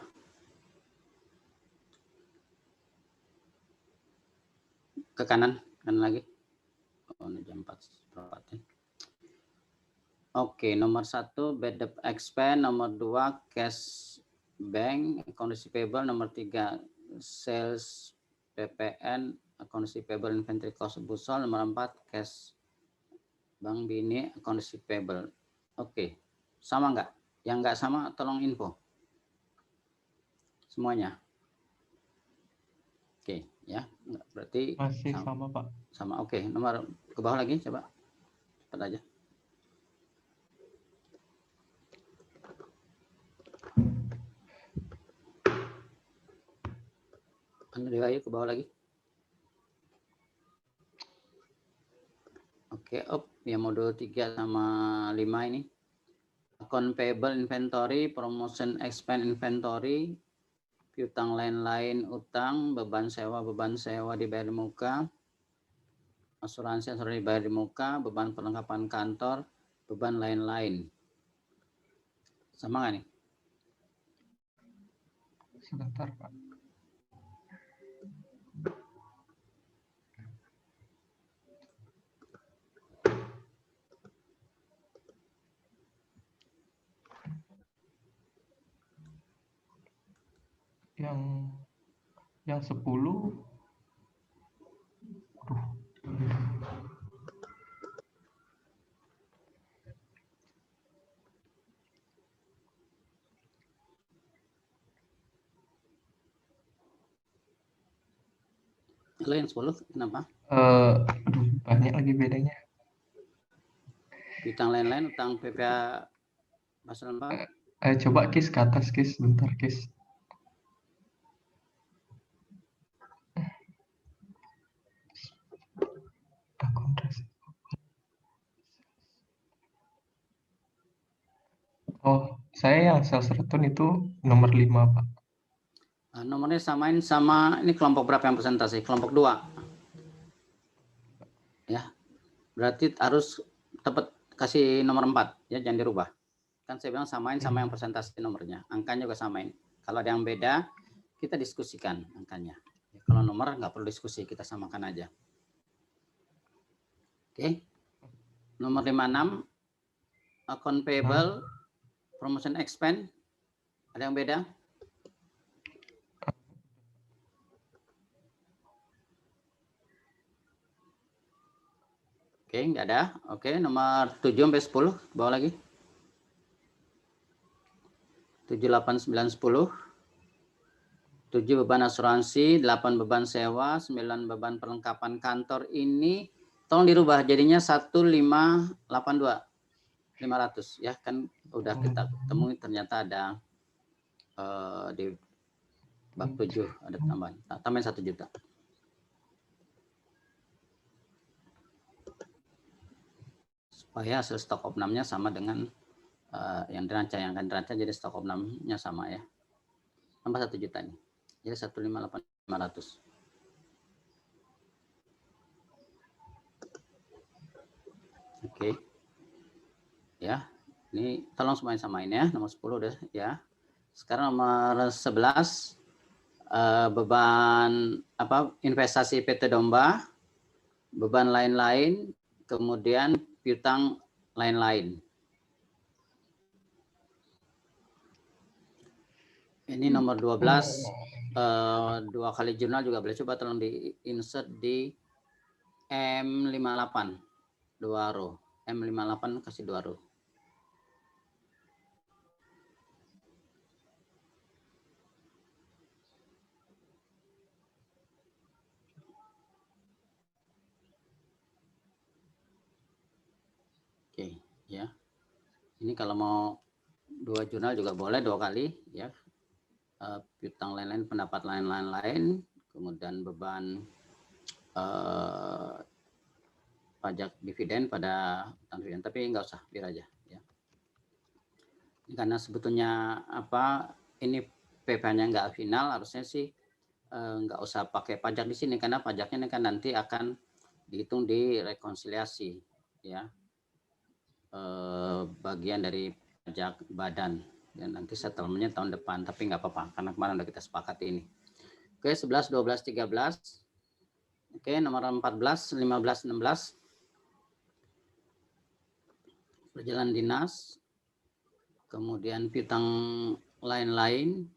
A: Ke kanan lagi. Oh, ini jam 4. Oke, nomor 1 bad debt expense, nomor 2 cash bank, account receivable, nomor 3 sales PPN, account receivable inventory cost busol, nomor 4 cash bank bini, account receivable. Oke, sama enggak? Yang enggak sama tolong info. Semuanya. Oke, ya. Berarti
G: Masih sama, Pak.
A: Sama. Oke, nomor ke bawah lagi coba. Cepat aja. Dewa Ayu ke bawah lagi. Oke, yang modul 3 sama 5 ini. Account payable inventory, promotion expense inventory, piutang lain-lain utang, beban sewa dibayar di muka, asuransi dibayar di muka, beban perlengkapan kantor, beban lain-lain. Sama nggak nih?
G: Sebentar, Pak. Yang 10. Aduh.
A: Lo yang 10 kenapa?
G: Aduh, banyak lagi bedanya.
A: Piutang lain-lain, utang PPA pasal 4.
G: Coba Kis ke atas, Kis. Bentar, Kis. Oh, saya yang sales return itu nomor 5, Pak.
A: Nomornya samain sama, ini kelompok berapa yang presentasi? Kelompok 2. Ya, berarti harus tepat kasih nomor 4, ya, jangan dirubah. Kan saya bilang samain sama yang presentasi nomornya, angkanya juga samain. Kalau ada yang beda, kita diskusikan angkanya. Ya, kalau nomor nggak perlu diskusi, kita samakan aja. Oke, nomor 56, account payable, promotion expense, ada yang beda? Oke, nggak ada. Oke, nomor 7 sampai 10, ke bawah lagi. 7, 8, 9, 10. 7 beban asuransi, 8 beban sewa, 9 beban perlengkapan kantor. Ini tolong dirubah jadinya 1582. 500 ya, kan udah kita temui ternyata ada di bab 7 ada tambahan. Tambahin 1 juta. Supaya hasil stok opnamnya sama dengan yang dirancang, yang akan dirancang, jadi stok opnamnya sama ya. Tambah 1 juta nih. Jadi 158.500. Oke. Ya. Ini tolong semuanya samain ya. Nomor 10 udah ya. Sekarang nomor 11 beban apa investasi PT Domba, beban lain-lain, kemudian piutang lain-lain. Ini nomor 12, 2 kali jurnal juga boleh, coba tolong di insert di M58, 2 row. M58 kasih 2 row. Oke, ya. Ini kalau mau 2 jurnal juga boleh 2 kali ya. Piutang lain-lain, pendapat lain-lain, kemudian beban pajak dividen pada utang dividen, tapi nggak usah, biar aja ya. Karena sebetulnya apa ini PP-nya nggak final, harusnya sih nggak usah pakai pajak di sini, karena pajaknya kan nanti akan dihitung di rekonsiliasi ya, bagian dari pajak badan. Dan nanti settlement-nya tahun depan, tapi nggak apa-apa karena kemarin udah kita sepakati ini. Oke, 11, 12, 13. Oke, nomor 14, 15, 16. Perjalanan dinas. Kemudian piutang lain-lain.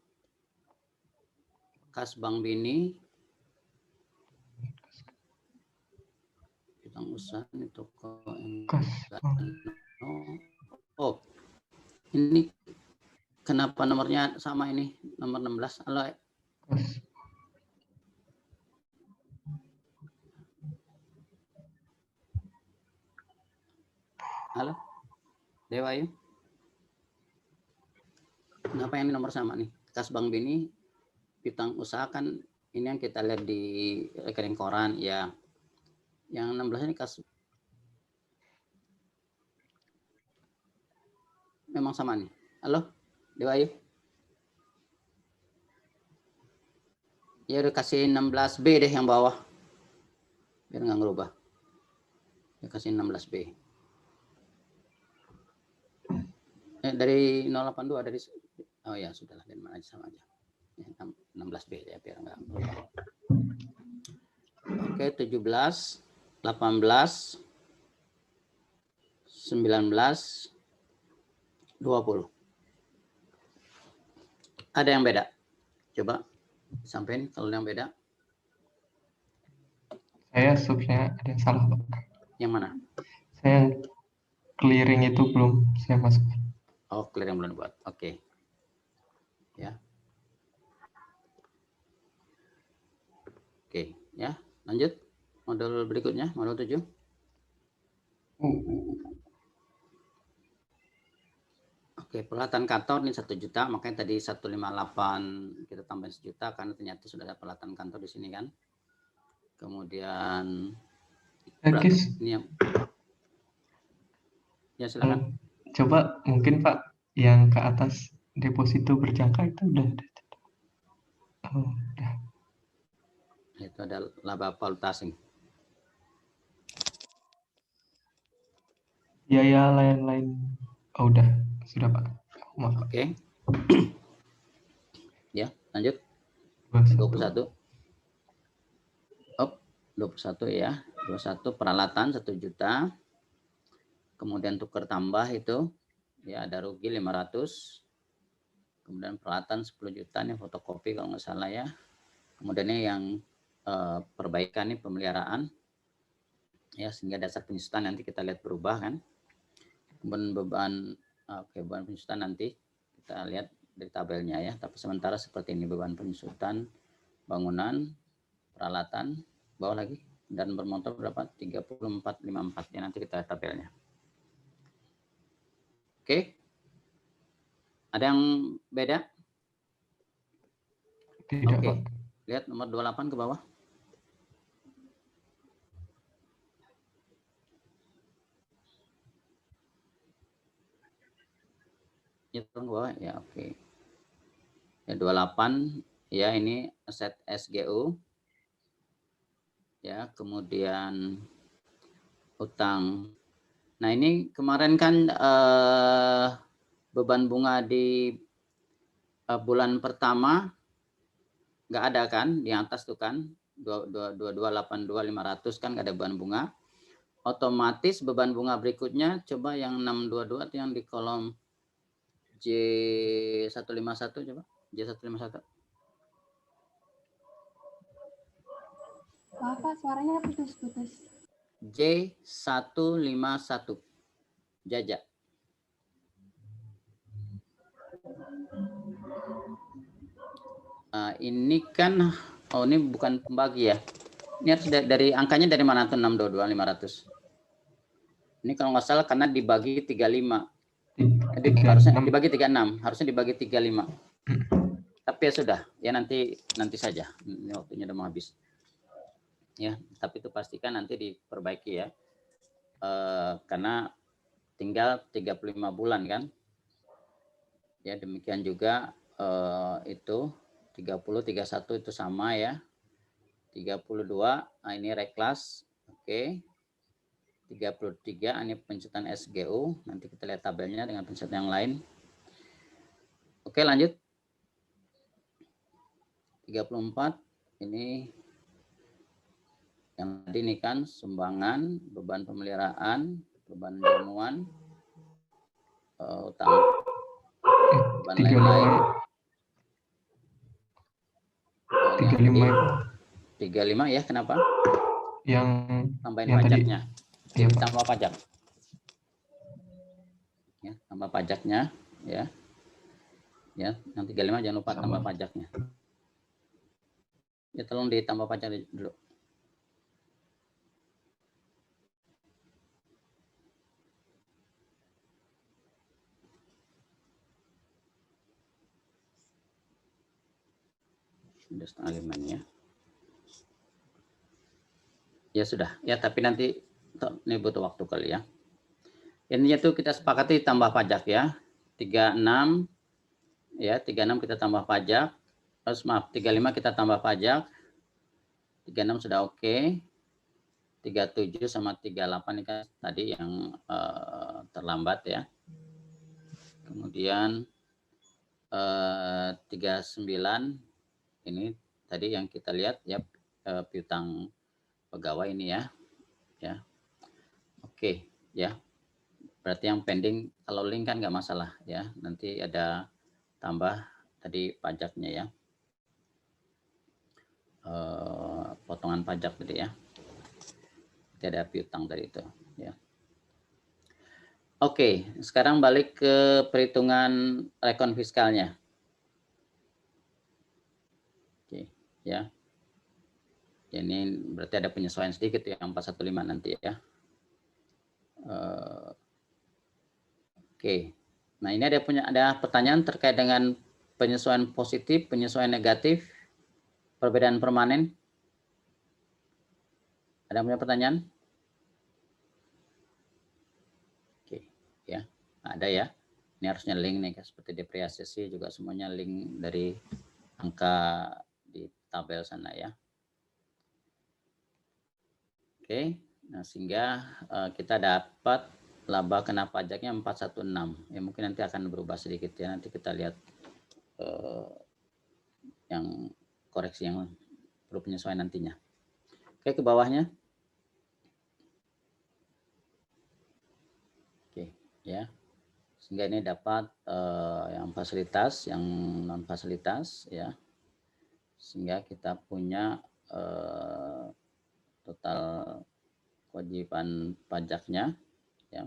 A: Kas Bank Bini. Piutang usaha ini toko. Oh, ini kenapa nomornya sama ini, nomor 16? Halo. Halo. Dewa Ayu. Kenapa ini nomor sama nih? Kas Bank Bini, piutang usaha kan ini yang kita lihat di rekening koran ya. Yang 16 ini kas memang sama nih. Halo. Dewa Ayu. Ya udah kasih 16B deh yang bawah. Biar nggak ngerubah. Ya kasih 16B. Dari 082 dari oh ya sudahlah, dari mana aja sama aja. Ya, 16B ya biar nggak ngerubah. Oke, 17, 18, 19, 20. Ada yang beda? Coba sampein kalau yang beda.
G: Saya subnya ada yang salah, Pak.
A: Yang mana?
G: Saya clearing itu belum saya masukin.
A: Oh, clearing belum buat. Oke. Ya. Oke, ya. Lanjut. Modul berikutnya, modul 7. Oke, peralatan kantor ini 1 juta, makanya tadi 158 kita tambahin 1 juta karena ternyata sudah ada peralatan kantor di sini kan. Kemudian
G: Kis,
A: Ini yang ya silakan.
G: coba mungkin Pak yang ke atas deposito berjangka itu udah. Oh, udah.
A: Itu ada laba valutasing.
G: Biaya lain-lain. Oh, udah. Sudah Pak. Maaf.
A: Oke. Ya, lanjut.
G: 21.
A: 21 ya. 21 peralatan 1 juta. Kemudian tukar tambah itu ya ada rugi 500. Kemudian peralatan 10 juta nih fotokopi kalau nggak salah ya. Kemudian ini yang perbaikan nih pemeliharaan. Ya, sehingga dasar penyusutan nanti kita lihat berubah kan. Kemudian beban beban penyusutan nanti kita lihat dari tabelnya ya. Tapi sementara seperti ini beban penyusutan bangunan, peralatan, bawah lagi dan bermotor berapa? 3454 ya, nanti kita lihat tabelnya. Oke. Ada yang beda?
G: Tidak,
A: Oke.
G: Pak.
A: Lihat nomor 28 ke bawah. Ya, turun ke bawah ya, oke. Ya 28 ya, ini aset SGU. Ya, kemudian utang. Nah, ini kemarin kan beban bunga di bulan pertama nggak ada kan, di atas tuh kan 2282 kan nggak ada beban bunga. Otomatis beban bunga berikutnya coba yang 622 itu yang di kolom J151 coba, J151.
I: Bapak suaranya putus-putus.
A: J151 jajak. Ini kan, oh ini bukan pembagi ya. Ini harus dari angkanya dari mana tuh 622 500. Ini kalau nggak salah karena dibagi 35. Jadi harusnya dibagi 36, harusnya dibagi 35. Tapi ya sudah, ya nanti saja. Ini waktunya udah mau habis. Ya, tapi itu pastikan nanti diperbaiki ya. Karena tinggal 35 bulan kan. Ya, demikian juga itu 30 31 itu sama ya. 32 nah ini reklas. Oke. 33 ini penyusutan SGU, nanti kita lihat tabelnya dengan penyusutan yang lain. Oke, lanjut. 34 ini yang tadi ini kan sumbangan, beban pemeliharaan, beban jamuan, utang, beban lain-lain. 35 ya, kenapa?
G: Yang
A: tambahin
G: yang
A: pajaknya.
G: Tadi, ya,
A: tambah pajak. Ya, tambah pajaknya ya. Ya, yang 35 jangan lupa tambah pajaknya. Ya, tolong ditambah pajak dulu. Sudah setengah 5 ya. Ya sudah, ya tapi nanti ini butuh waktu kali ya. Intinya tuh kita sepakati tambah pajak ya. 36 ya, 36 kita tambah pajak. Terus maaf, 35 kita tambah pajak. 36 sudah oke. 37 sama 38 ini kan tadi yang terlambat ya. Kemudian 39 ini tadi yang kita lihat ya, piutang pegawai ini ya. Ya. Oke, ya. Berarti yang pending kalau link kan nggak masalah ya. Nanti ada tambah tadi pajaknya ya. Potongan pajak tadi ya. Nanti ada piutang tadi itu ya. Oke, sekarang balik ke perhitungan rekon fiskalnya. Oke, ya. Ini berarti ada penyesuaian sedikit yang 415 nanti ya. Oke. Nah, ini ada pertanyaan terkait dengan penyesuaian positif, penyesuaian negatif, perbedaan permanen. Ada yang punya pertanyaan? ya. Ada ya. Ini harusnya link nih, seperti depresiasi juga semuanya link dari angka di tabel sana ya. Oke, nah sehingga kita dapat laba kena pajaknya 416. Ya mungkin nanti akan berubah sedikit ya. Nanti kita lihat yang koreksi yang perlu penyesuaian nantinya. Oke, ke bawahnya. Oke, ya. Sehingga ini dapat yang fasilitas, yang non fasilitas ya. Sehingga kita punya total kewajiban pajaknya ya.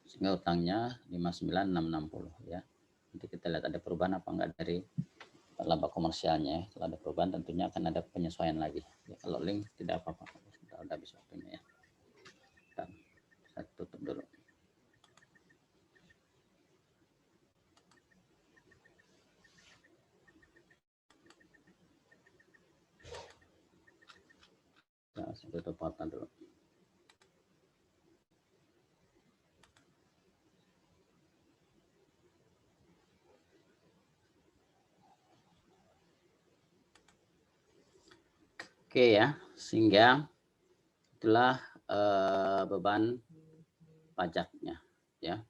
A: Sehingga utangnya 59.660 ya. Nanti kita lihat ada perubahan apa enggak dari laba komersialnya. Kalau ada perubahan tentunya akan ada penyesuaian lagi. Ya, kalau link tidak apa-apa. Udah habis waktunya ya. Saya tutup dulu. Nah, saya tutup portal dulu. Oke ya, sehingga itulah beban pajaknya ya.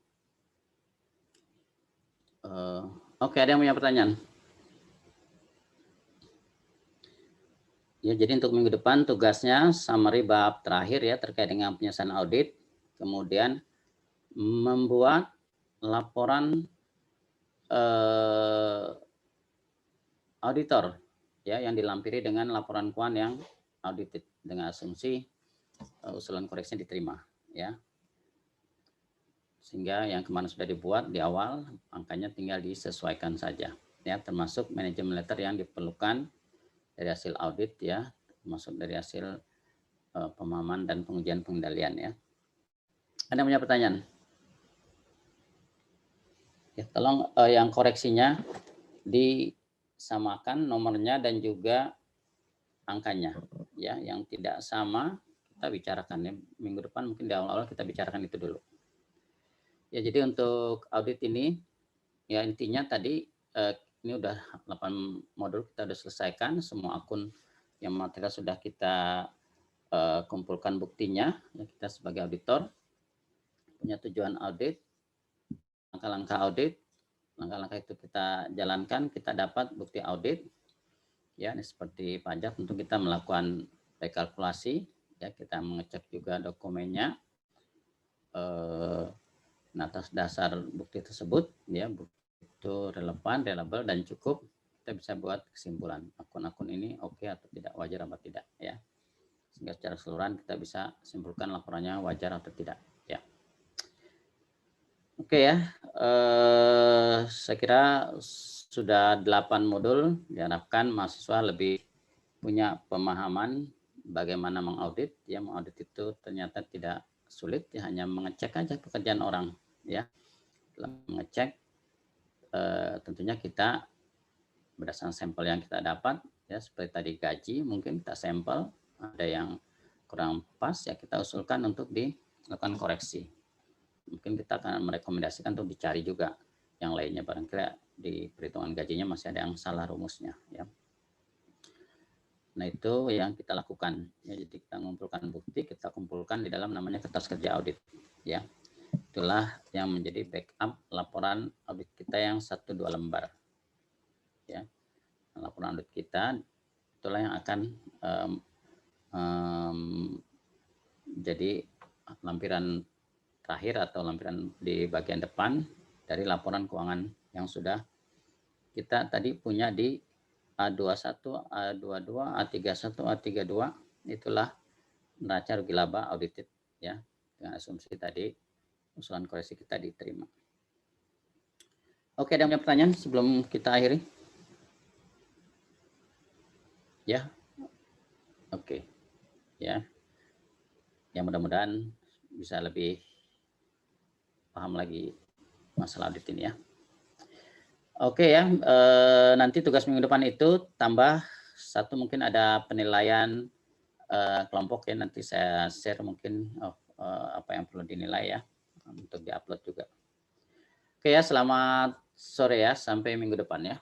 A: Oke, ada yang punya pertanyaan? Ya, jadi untuk minggu depan tugasnya summary bab terakhir ya terkait dengan penyelesaian audit, kemudian membuat laporan auditor ya yang dilampiri dengan laporan keuangan yang audited dengan asumsi usulan koreksinya diterima ya. Sehingga yang kemarin sudah dibuat di awal angkanya tinggal disesuaikan saja ya, termasuk manajemen letter yang diperlukan dari hasil audit ya, termasuk dari hasil pemahaman dan pengujian pengendalian ya. Ada yang punya pertanyaan? Ya, tolong yang koreksinya disamakan nomornya dan juga angkanya ya, yang tidak sama kita bicarakan ya. Minggu depan mungkin di awal-awal kita bicarakan itu dulu. Ya, jadi untuk audit ini ya intinya tadi ini udah 8 modul kita udah selesaikan, semua akun yang material sudah kita kumpulkan buktinya ya, kita sebagai auditor punya tujuan audit, langkah-langkah audit, langkah-langkah itu kita jalankan, kita dapat bukti audit ya, ini seperti pajak tentu kita melakukan rekalkulasi ya, kita mengecek juga dokumennya. Nah, atas dasar bukti tersebut ya, bukti itu relevan, reliable dan cukup, kita bisa buat kesimpulan akun-akun ini oke atau tidak, wajar atau tidak ya. Sehingga secara keseluruhan kita bisa simpulkan laporannya wajar atau tidak ya. Oke ya, saya kira sudah 8 modul, diharapkan mahasiswa lebih punya pemahaman bagaimana mengaudit ya. Mengaudit itu ternyata tidak sulit ya, hanya mengecek aja pekerjaan orang ya. Setelah mengecek tentunya kita berdasarkan sampel yang kita dapat ya, seperti tadi gaji mungkin kita sampel, ada yang kurang pas ya kita usulkan untuk dilakukan koreksi. Mungkin kita akan merekomendasikan untuk dicari juga yang lainnya, barangkali di perhitungan gajinya masih ada yang salah rumusnya ya. Nah, itu yang kita lakukan ya, jadi kita mengumpulkan bukti, kita kumpulkan di dalam namanya kertas kerja audit ya. Itulah yang menjadi backup laporan audit kita yang 1-2 lembar ya. Laporan audit kita itulah yang akan jadi lampiran terakhir atau lampiran di bagian depan dari laporan keuangan yang sudah kita tadi punya di A21, A22, A31, A32. Itulah neraca rugi laba audited ya, dengan asumsi tadi usulan koreksi kita diterima. Oke, ada yang punya pertanyaan sebelum kita akhiri? Ya, oke, ya, yang mudah-mudahan bisa lebih paham lagi masalah audit ini ya. Oke ya, nanti tugas minggu depan itu tambah 1 mungkin ada penilaian kelompok ya, nanti saya share mungkin apa yang perlu dinilai ya untuk diupload juga. Oke ya, selamat sore ya, sampai minggu depan ya.